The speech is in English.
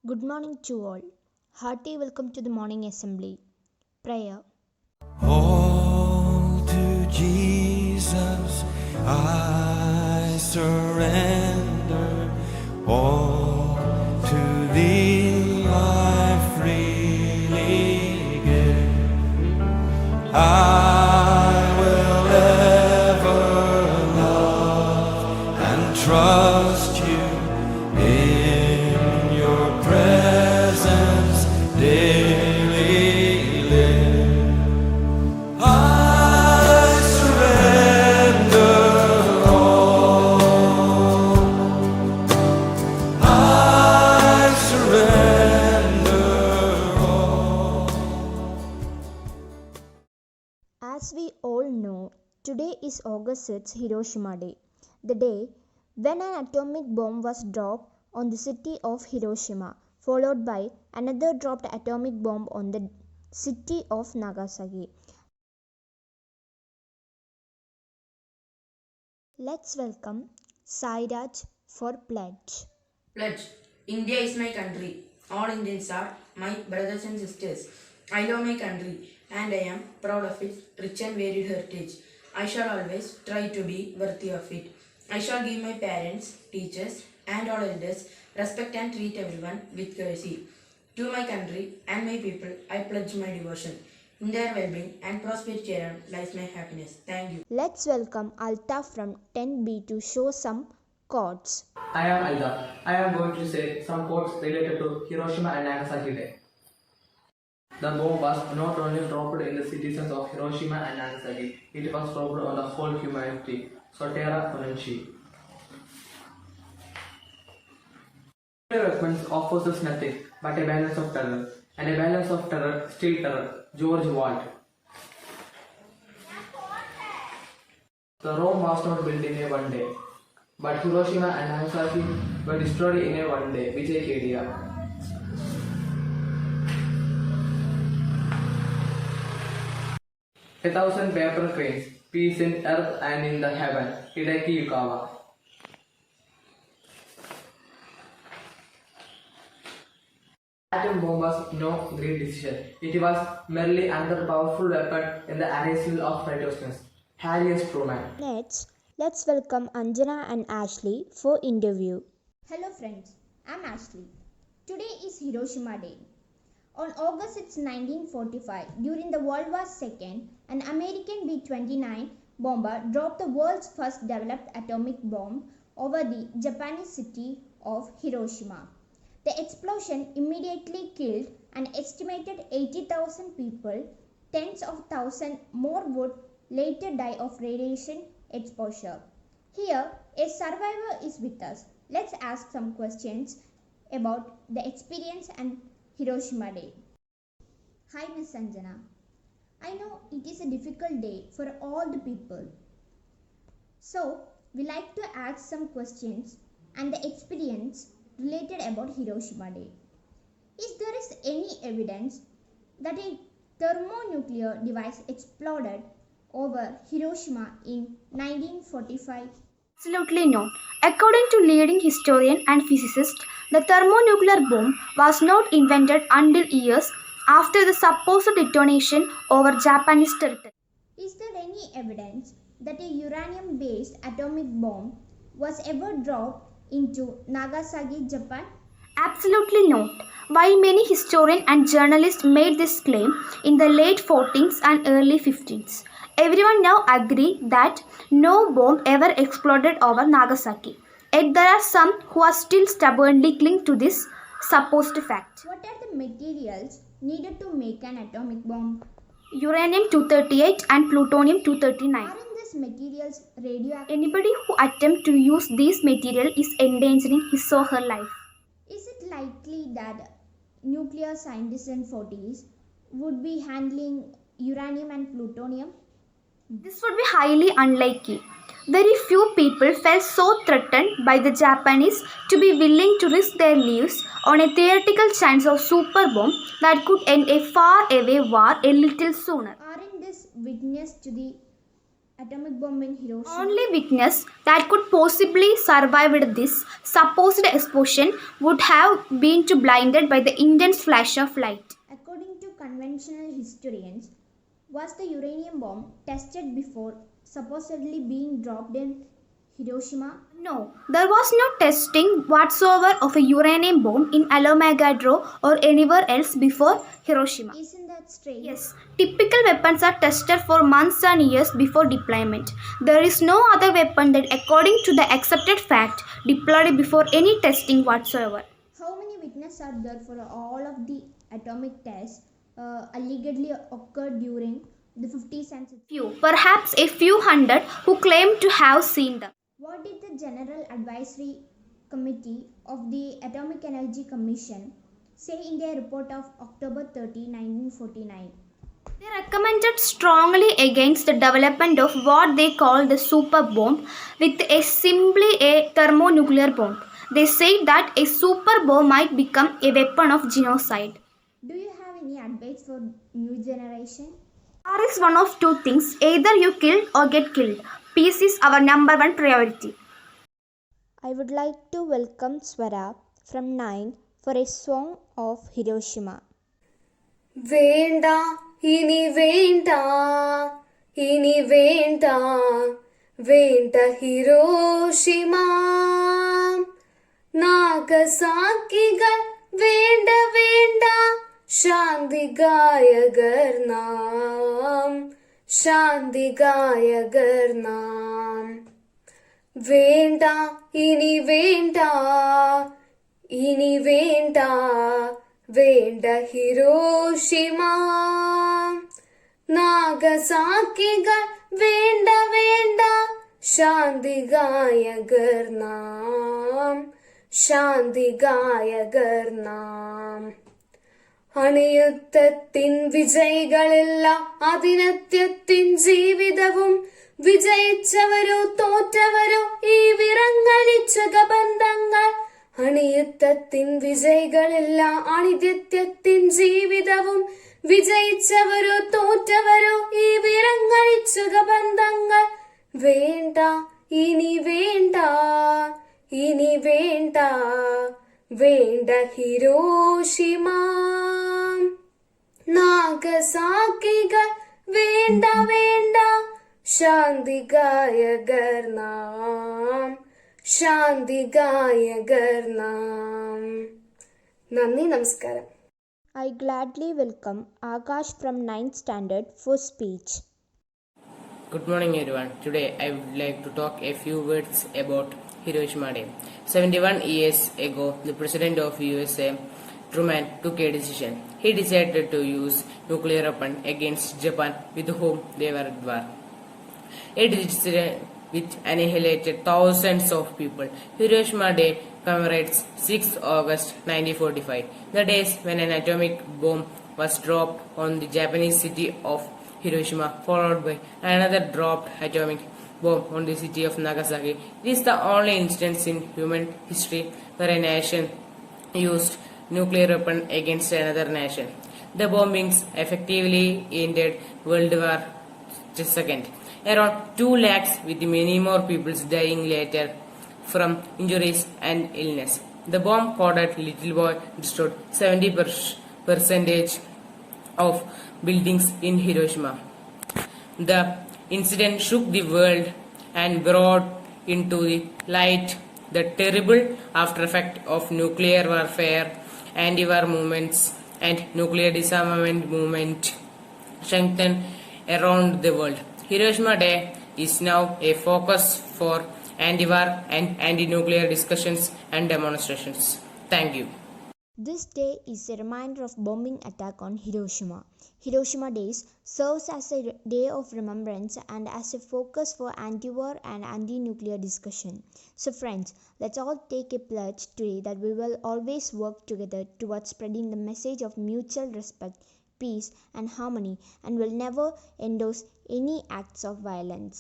Good morning to all. Hearty welcome to the morning assembly. Prayer. All to Jesus I surrender. All to Thee I freely give. I will ever love and trust You in Your presence daily live. I surrender all. I surrender all. As we all know, today is August 6th, Hiroshima Day, the day when an atomic bomb was dropped on the city of Hiroshima, followed by another dropped atomic bomb on the city of Nagasaki. Let's welcome Sairaj for pledge. Pledge. India is my country. All Indians are my brothers and sisters. I love my country and I am proud of its rich and varied heritage. I shall always try to be worthy of it. I shall give my parents, teachers, and all elders respect and treat everyone with courtesy. To my country and my people, I pledge my devotion. In their well-being and prosperity alone lies my happiness. Thank you. Let's welcome Alta from 10B to show some chords. I am Aida. I am going to say some quotes related to Hiroshima and Nagasaki Day. The bomb was not only dropped in the citizens of Hiroshima and Nagasaki, it was dropped on the whole humanity. So terra Konenshi. Nuclear weapons offers us nothing but a balance of terror. And a balance of terror, still terror. George Walt. The Rome was not built in a one day, but Hiroshima and Nagasaki were destroyed in a one day. Vijay Kedia. A thousand paper cranes, peace in earth and in the heaven. Hideki Yukawa. Atom bomb was no great decision. It was merely another powerful weapon in the arsenal of righteousness. Harry S. Truman. Let's welcome Anjana and Ashley for interview. Hello friends, I'm Ashley. Today is Hiroshima Day. On August 6, 1945, during the World War II, an American B-29 bomber dropped the world's first developed atomic bomb over the Japanese city of Hiroshima. The explosion immediately killed an estimated 80,000 people. Tens of thousands more would later die of radiation exposure. Here, a survivor is with us. Let's ask some questions about the experience and Hiroshima Day. Hi, Miss Sanjana. I know it is a difficult day for all the people. So, we like to ask some questions and the experience related about Hiroshima Day. Is there any evidence that a thermonuclear device exploded over Hiroshima in 1945? Absolutely not. According to leading historian and physicist, the thermonuclear bomb was not invented until years after the supposed detonation over Japanese territory. Is there any evidence that a uranium-based atomic bomb was ever dropped into Nagasaki, Japan? Absolutely not. While many historians and journalists made this claim in the late 14th and early 15th, everyone now agree that no bomb ever exploded over Nagasaki. Yet there are some who are still stubbornly cling to this supposed fact. What are the materials needed to make an atomic bomb? Uranium-238 and plutonium-239. Aren't these materials radioactive? Anybody who attempts to use these materials is endangering his or her life. Is it likely that nuclear scientists in 40s would be handling uranium and plutonium? This would be highly unlikely. Very few people felt so threatened by the Japanese to be willing to risk their lives on a theoretical chance of super bomb that could end a far away war a little sooner. Aren't this witness to the atomic bomb in Hiroshima? Only witness that could possibly survived this supposed explosion would have been too blinded by the intense flash of light. According to conventional historians, was the uranium bomb tested before supposedly being dropped in Hiroshima? No, there was no testing whatsoever of a uranium bomb in Alomagadro or anywhere else before Hiroshima. Isn't that strange? Yes, typical weapons are tested for months and years before deployment. There is no other weapon that, according to the accepted fact, deployed before any testing whatsoever. How many witnesses are there for all of the atomic tests allegedly occurred during the 50s and 60s? Few, perhaps a few hundred, who claim to have seen them. What did the General Advisory Committee of the Atomic Energy Commission say in their report of October 30, 1949? They recommended strongly against the development of what they call the super bomb, with simply a thermonuclear bomb. They said that a super bomb might become a weapon of genocide. Do you have any advice for new generation? War is one of two things: either you kill or get killed. Peace is our number one priority. I would like to welcome Swara from 9 for a song of Hiroshima. വേണ്ട ഇനി വേണ്ട ഇനി വേണ്ട വേണ്ട Hiroshima നാഗസാക്കികൾ വേണ്ട വേണ്ട ശാന്തി ഗായകർ നാം ശാന്തി ഗായകർ നാം വേണ്ട ഇനി വേണ്ട ഇനി വേണ്ട വേണ്ട ഹിരോഷിമ നാഗസാക്കികൾ വേണ്ട വേണ്ട ശാന്തി ഗായകർ നാം ശാന്തി ഗായകർ നാം അണിയുദ്ധത്തിൻ വിജയികളില്ല അതിനത്യത്തിൻ ജീവിതവും വിജയിച്ചവരോ തോറ്റവരോ ഈ വിറങ്ങലിച്ച ബന്ധങ്ങൾ അണിയുദ്ധത്തിൻ വിജയികളില്ല അണിത്യത്തിൻ ജീവിതവും വിജയിച്ചവരോ തോറ്റവരോ ഈ വിറങ്ങലിച്ച ബന്ധങ്ങൾ വേണ്ട ഇനി വേണ്ട ഇനി വേണ്ട വേണ്ട ഹിരോഷിമ നാഗസാക്കികൾ വേണ്ട വേണ്ട ശാന്തി ഗായകർ നാം ശാന്തി ഗായകർ നാം നന്ദി നമസ്കാരം. I gladly welcome Akash from 9th standard for speech. Good morning everyone. Today I would like to talk a few words about Hiroshima Day. 71 years ago, the President of USA, Truman, took a decision. He decided to use nuclear weapon against Japan, with whom they were at war. A decision which annihilated thousands of people. Hiroshima Day commemorates 6 August 1945, the days when an atomic bomb was dropped on the Japanese city of Hiroshima, followed by another dropped atomic bomb on the city of Nagasaki. It is the only instance in human history where a nation used nuclear weapon against another nation. The bombings effectively ended World War II. Around 2 lakhs, with many more people dying later from injuries and illness. The bomb-coated little boy destroyed 70% of buildings in Hiroshima. The incident shook the world and brought into the light the terrible aftereffect of nuclear warfare, anti-war movements, and nuclear disarmament movement strengthened around the world. Hiroshima Day is now a focus for anti-war and anti-nuclear discussions and demonstrations. Thank you. This day is a reminder of bombing attack on Hiroshima. Hiroshima Days serves as a day of remembrance and as a focus for anti-war and anti-nuclear discussion. So friends, let's all take a pledge today that we will always work together towards spreading the message of mutual respect, peace and harmony, and will never endorse any acts of violence.